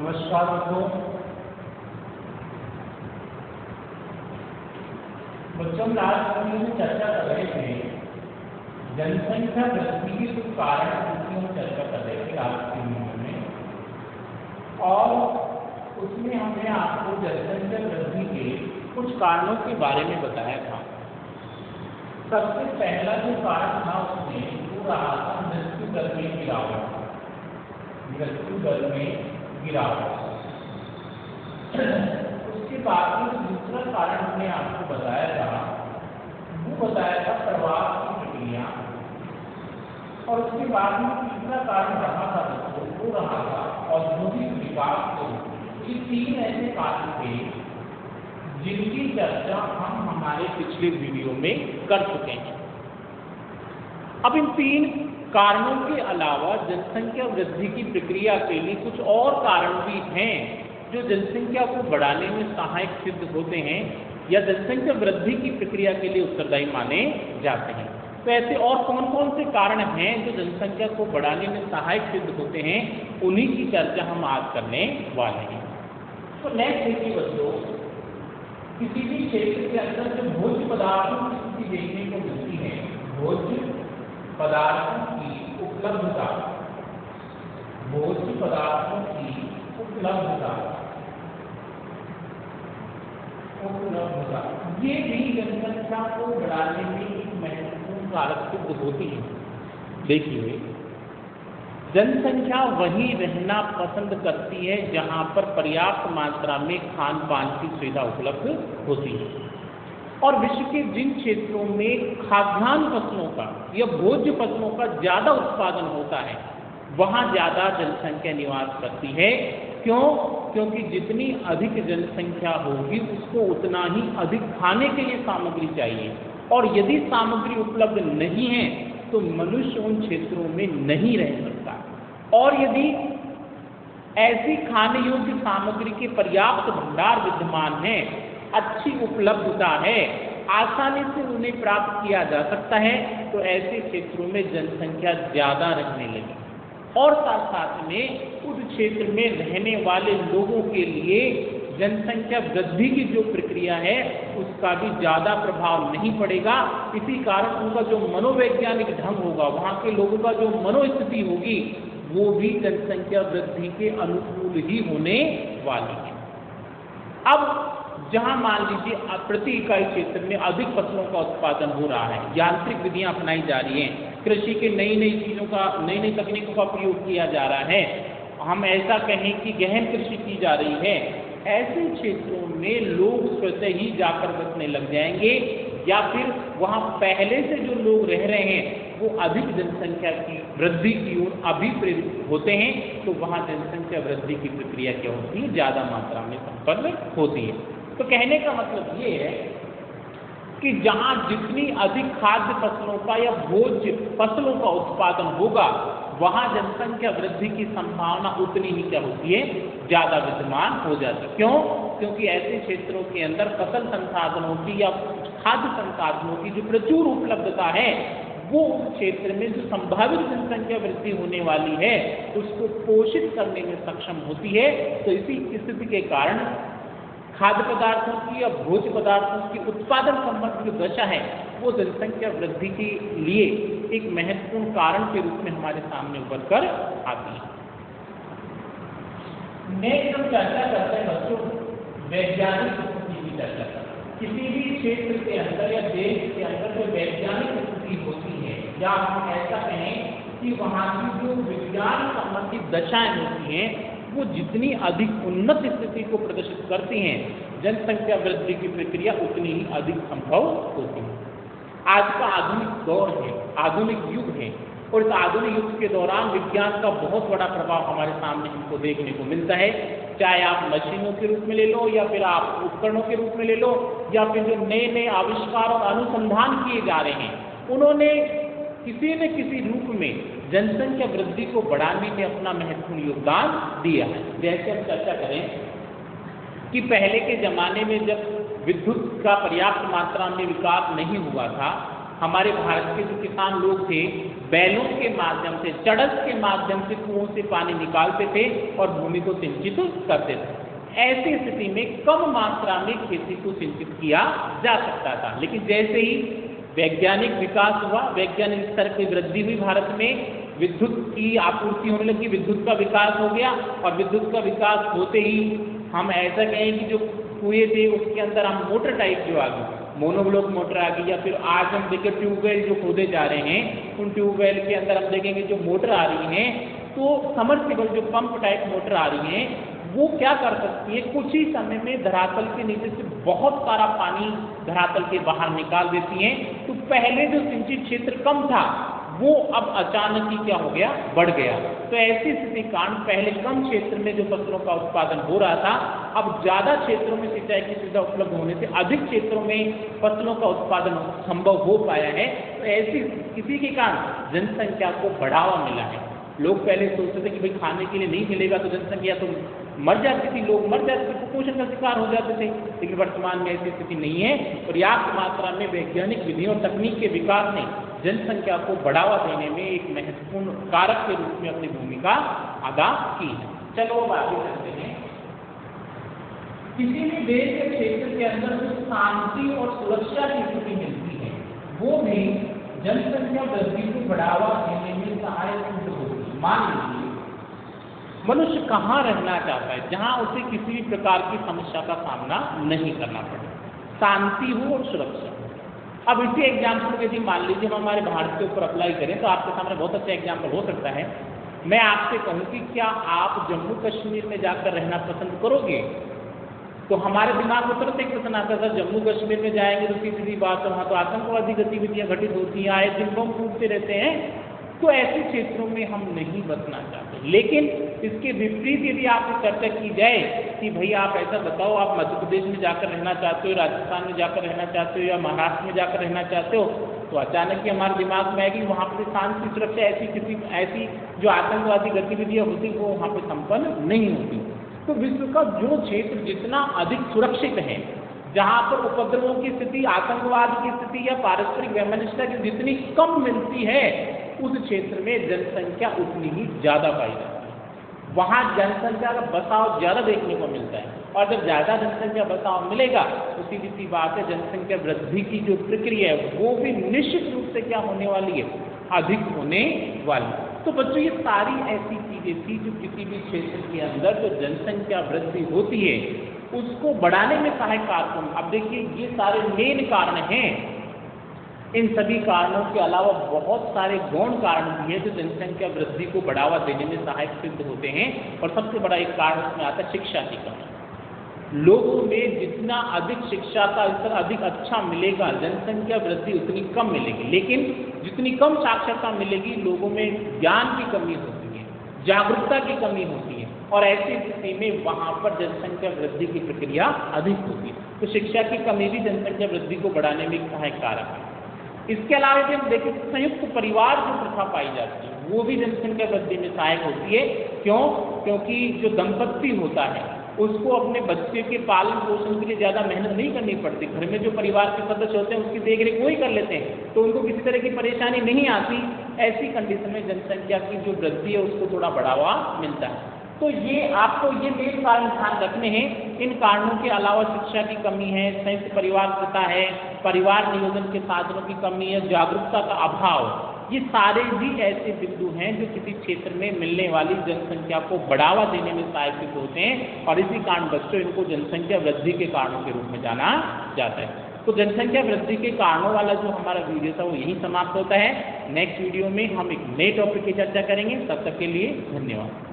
नमस्कार बच्चों, last video में चर्चा कर रहे थे जनसंख्या वृद्धि के कुछ कारण जिसकी हम चर्चा कर रहे थे आज के वीडियो में, और उसमें हमने आपको जनसंख्या वृद्धि के कुछ कारणों के बारे में बताया था। सबसे पहला जो कारण था उसमें वो रहा था मृत्यु दर में गिरावट। मृत्यु दर में गिरावट। उसके बाद में दूसरा कारण हमने आपको बताया था, वो बताया था प्रवास की प्रक्रिया, और उसके बाद में तीसरा कारण रहा था दोस्तों, वो रहा था औद्योगिक विकास को। ये तीन ऐसे कारण थे जिनकी चर्चा हम हमारे पिछले वीडियो में कर चुके हैं। अब इन तीन कारणों के अलावा जनसंख्या वृद्धि की प्रक्रिया के लिए कुछ और कारण भी हैं जो जनसंख्या को बढ़ाने में सहायक सिद्ध होते हैं या जनसंख्या वृद्धि की प्रक्रिया के लिए उत्तरदायी माने जाते हैं। तो ऐसे और कौन कौन से कारण हैं जो जनसंख्या को बढ़ाने में सहायक सिद्ध होते हैं, उन्हीं की चर्चा हम आज करने वाले हैं। तो नेक्स्ट देखिए बच्चों, किसी भी क्षेत्र के अंदर जो भोज्य पदार्थों की स्थिति देखने को मिलती है, भोज्य पदार्थों की उपलब्धता, भोज्य पदार्थों की उपलब्धता, ये भी जनसंख्या को बढ़ाने में एक महत्वपूर्ण कारक सिद्ध होती है। देखिए, जनसंख्या वहीं रहना पसंद करती है जहां पर पर्याप्त मात्रा में खान पान की सुविधा उपलब्ध होती है, और विश्व के जिन क्षेत्रों में खाद्यान्न फसलों का या भोज्य फसलों का ज्यादा उत्पादन होता है वहां ज्यादा जनसंख्या निवास करती है। क्यों? क्योंकि जितनी अधिक जनसंख्या होगी उसको उतना ही अधिक खाने के लिए सामग्री चाहिए, और यदि सामग्री उपलब्ध नहीं है तो मनुष्य उन क्षेत्रों में नहीं रह सकता। और यदि ऐसी खाने योग्य सामग्री के पर्याप्त भंडार विद्यमान है, अच्छी उपलब्धता है, आसानी से उन्हें प्राप्त किया जा सकता है, तो ऐसे क्षेत्रों में जनसंख्या ज्यादा रहने लगी, और साथ साथ में उस क्षेत्र में रहने वाले लोगों के लिए जनसंख्या वृद्धि की जो प्रक्रिया है उसका भी ज्यादा प्रभाव नहीं पड़ेगा। इसी कारण उनका जो मनोवैज्ञानिक ढंग होगा, वहाँ के लोगों का जो मनोस्थिति होगी, वो भी जनसंख्या वृद्धि के अनुकूल ही होने वाली है। अब जहां मान लीजिए प्रति इकाई क्षेत्र में अधिक फसलों का उत्पादन हो रहा है, यांत्रिक विधियां अपनाई जा रही हैं, कृषि के नई नई चीजों का, नई नई तकनीकों का प्रयोग किया जा रहा है, हम ऐसा कहें कि गहन कृषि की जा रही है, ऐसे क्षेत्रों में लोग स्वतः ही जाकर बसने लग जाएंगे, या फिर वहां पहले से जो लोग रह रहे हैं वो अधिक जनसंख्या की वृद्धि की ओर अभिप्रेरित होते हैं, तो वहां जनसंख्या वृद्धि की प्रक्रिया क्या होती है, ज्यादा मात्रा में संपन्न होती है। तो कहने का मतलब ये है कि जहां जितनी अधिक खाद्य फसलों का या भोज्य फसलों का उत्पादन होगा, वहां जनसंख्या वृद्धि की संभावना उतनी ही क्या होती है, ज्यादा विद्यमान हो जाती है। क्यों? क्योंकि ऐसे क्षेत्रों के अंदर फसल संसाधनों की या खाद्य संसाधनों की जो प्रचुर उपलब्धता है, वो उस क्षेत्र में जो संभावित जनसंख्या वृद्धि होने वाली है उसको पोषित करने में सक्षम होती है। तो इसी स्थिति के कारण खाद्य पदार्थों की या भोज्य पदार्थों की उत्पादन संबंधी जो दशा है वो जनसंख्या वृद्धि के लिए एक महत्वपूर्ण कारण के रूप में हमारे सामने उभर कर आती है। नेक्स्ट हम चर्चा करते हैं बच्चों वैज्ञानिक स्थिति की चर्चा करते हैं। किसी भी क्षेत्र के अंदर या देश के अंदर जो वैज्ञानिक स्थिति होती है, या हम ऐसा कहें कि वहाँ की जो विज्ञान संबंधी दशाएं होती हैं, वो जितनी अधिक उन्नत स्थिति को प्रदर्शित करती हैं, जनसंख्या वृद्धि की प्रक्रिया उतनी ही अधिक संभव होती है। आज का आधुनिक दौर है, आधुनिक युग है, और इस आधुनिक युग के दौरान विज्ञान का बहुत बड़ा प्रभाव हमारे सामने हमको देखने को मिलता है। चाहे आप मशीनों के रूप में ले लो, या फिर आप उपकरणों के रूप में ले लो, या फिर जो नए नए आविष्कार और अनुसंधान किए जा रहे हैं, उन्होंने किसी न किसी रूप में जनसंख्या वृद्धि को बढ़ाने में अपना महत्वपूर्ण योगदान दिया है। जैसे हम चर्चा करें कि पहले के जमाने में जब विद्युत का पर्याप्त मात्रा में विकास नहीं हुआ था, हमारे भारत के जो किसान लोग थे बैलों के माध्यम से, चड़स के माध्यम से कुओं से पानी निकालते थे और भूमि को सिंचित करते थे। ऐसी स्थिति में कम मात्रा में खेती को सिंचित किया जा सकता था। लेकिन जैसे ही वैज्ञानिक विकास हुआ, वैज्ञानिक स्तर की वृद्धि हुई, भारत में विद्युत की आपूर्ति होने लगी, विद्युत का विकास हो गया और विद्युत का विकास होते ही हम ऐसा कहें कि जो कुएं थे उसके अंदर हम मोटर टाइप जो आ गई, मोनोब्लॉक मोटर आ गई, या फिर आज हम देखें ट्यूबवेल जो खोदे जा रहे हैं, उन ट्यूबवेल के अंदर हम देखेंगे जो मोटर आ रही हैं, तो समर्सिबल जो पंप टाइप मोटर आ रही हैं, वो क्या कर सकती है, कुछ ही समय में धरातल के नीचे से बहुत सारा पानी धरातल के बाहर निकाल देती हैं। तो पहले जो सिंचित क्षेत्र कम था वो अब अचानक ही क्या हो गया, बढ़ गया। तो ऐसी स्थिति कारण पहले कम क्षेत्र में जो फसलों का उत्पादन हो रहा था, अब ज्यादा क्षेत्रों में सिंचाई की सुविधा उपलब्ध होने से अधिक क्षेत्रों में फसलों का उत्पादन संभव हो पाया है। तो ऐसी स्थिति के कारण जनसंख्या को बढ़ावा मिला है। लोग पहले सोचते थे कि भाई खाने के लिए नहीं मिलेगा तो जनसंख्या तो मर जाती थी, लोग मर जाते थे, कुपोषण का शिकार हो जाते थे। लेकिन वर्तमान में ऐसी स्थिति नहीं है। पर्याप्त मात्रा में वैज्ञानिक विधियों और तकनीक के विकास ने जनसंख्या को बढ़ावा देने में एक महत्वपूर्ण कारक के रूप में अपनी भूमिका अदा की है। चलो अब आगे चलते हैं। किसी भी देश के क्षेत्र के अंदर जो शांति और सुरक्षा की स्थिति मिलती है वो भी जनसंख्या वृद्धि को बढ़ावा देने में सहायक सिद्ध होती है। मान लीजिए मनुष्य कहाँ रहना चाहता है जहाँ उसे किसी भी प्रकार की समस्या का सामना नहीं करना पड़े, शांति हो और सुरक्षा। अब इसी एग्जाम्पल के यदि मान लीजिए हम हमारे भारत के ऊपर अप्लाई करें तो आपके सामने बहुत अच्छा एग्जाम्पल हो सकता है। मैं आपसे कहूँ कि क्या आप जम्मू कश्मीर में जाकर रहना पसंद करोगे? तो हमारे दिमाग में तुरंत एक प्रश्न आता है, जम्मू कश्मीर में जाएंगे तो सीधी बात है वहाँ तो आतंकवादी गतिविधियाँ घटित होती हैं, आए दिन बम फूटते रहते हैं। तो ऐसे क्षेत्रों में हम नहीं बसना चाहते। लेकिन इसके विपरीत यदि आपसे चर्चा की जाए कि भाई आप ऐसा बताओ, आप मध्य प्रदेश में जाकर रहना चाहते हो, राजस्थान में जाकर रहना चाहते हो या महाराष्ट्र में जाकर रहना चाहते हो, तो अचानक ही हमारे दिमाग में आएगी वहाँ पर शांति सुरक्षा ऐसी जो आतंकवादी गतिविधियाँ होती वो वहाँ पर संपन्न नहीं होती। तो विश्व का जो क्षेत्र जितना अधिक सुरक्षित है, जहाँ पर उपद्रवों की स्थिति, आतंकवाद की स्थिति या पारस्परिक वैमनस्यता की जितनी कम मिलती है, उस क्षेत्र में जनसंख्या उतनी ही ज्यादा पाई जाती है। वहाँ जनसंख्या का बसाव ज्यादा देखने को मिलता है। और जब ज्यादा जनसंख्या बसाव मिलेगा तो सीधी सी बात है, जनसंख्या वृद्धि की जो प्रक्रिया है वो भी निश्चित रूप से क्या होने वाली है, अधिक होने वाली। तो बच्चों ये सारी ऐसी चीजें थी जो किसी भी क्षेत्र के अंदर जो जनसंख्या वृद्धि होती है उसको बढ़ाने में सहायक कारक। अब देखिए ये सारे मेन कारण हैं। इन सभी कारणों के अलावा बहुत सारे गौण कारण भी है जो जनसंख्या वृद्धि को बढ़ावा देने में सहायक सिद्ध होते हैं। और सबसे बड़ा एक कारण उसमें आता है शिक्षा की कमी। लोगों में जितना अधिक शिक्षा का स्तर अधिक अच्छा मिलेगा, जनसंख्या वृद्धि उतनी कम मिलेगी। लेकिन जितनी कम साक्षरता मिलेगी, लोगों में ज्ञान की कमी होती है, जागरूकता की कमी होती है, और ऐसी स्थिति में वहाँ पर जनसंख्या वृद्धि की प्रक्रिया अधिक होती है। तो शिक्षा की कमी भी जनसंख्या वृद्धि को बढ़ाने में एक सहायक कारक है। इसके अलावा यदि हम देखें तो संयुक्त परिवार जो प्रथा पाई जाती है वो भी जनसंख्या वृद्धि में सहायक होती है। क्यों? क्योंकि जो दंपत्ति होता है उसको अपने बच्चे के पालन पोषण के लिए ज़्यादा मेहनत नहीं करनी पड़ती। घर में जो परिवार के सदस्य होते हैं उसकी देखरेख वही कर लेते हैं, तो उनको किसी तरह की परेशानी नहीं आती। ऐसी कंडीशन में जनसंख्या की जो वृद्धि है उसको थोड़ा बढ़ावा मिलता है। तो ये आपको ये मेन कारण ध्यान रखने हैं। इन कारणों के अलावा शिक्षा की कमी है, संयुक्त परिवार प्रथा है, परिवार नियोजन के साधनों की कमी है, जागरूकता का अभाव, ये सारे भी ऐसे बिंदु हैं जो किसी क्षेत्र में मिलने वाली जनसंख्या को बढ़ावा देने में सहायक सिद्ध होते हैं। और इसी कारण बच्चों इनको जनसंख्या वृद्धि के कारणों के रूप में जाना जाता है। तो जनसंख्या वृद्धि के कारणों वाला जो हमारा वीडियो था वो यहीं समाप्त होता है। नेक्स्ट वीडियो में हम एक नए टॉपिक की चर्चा करेंगे। तब तक के लिए धन्यवाद।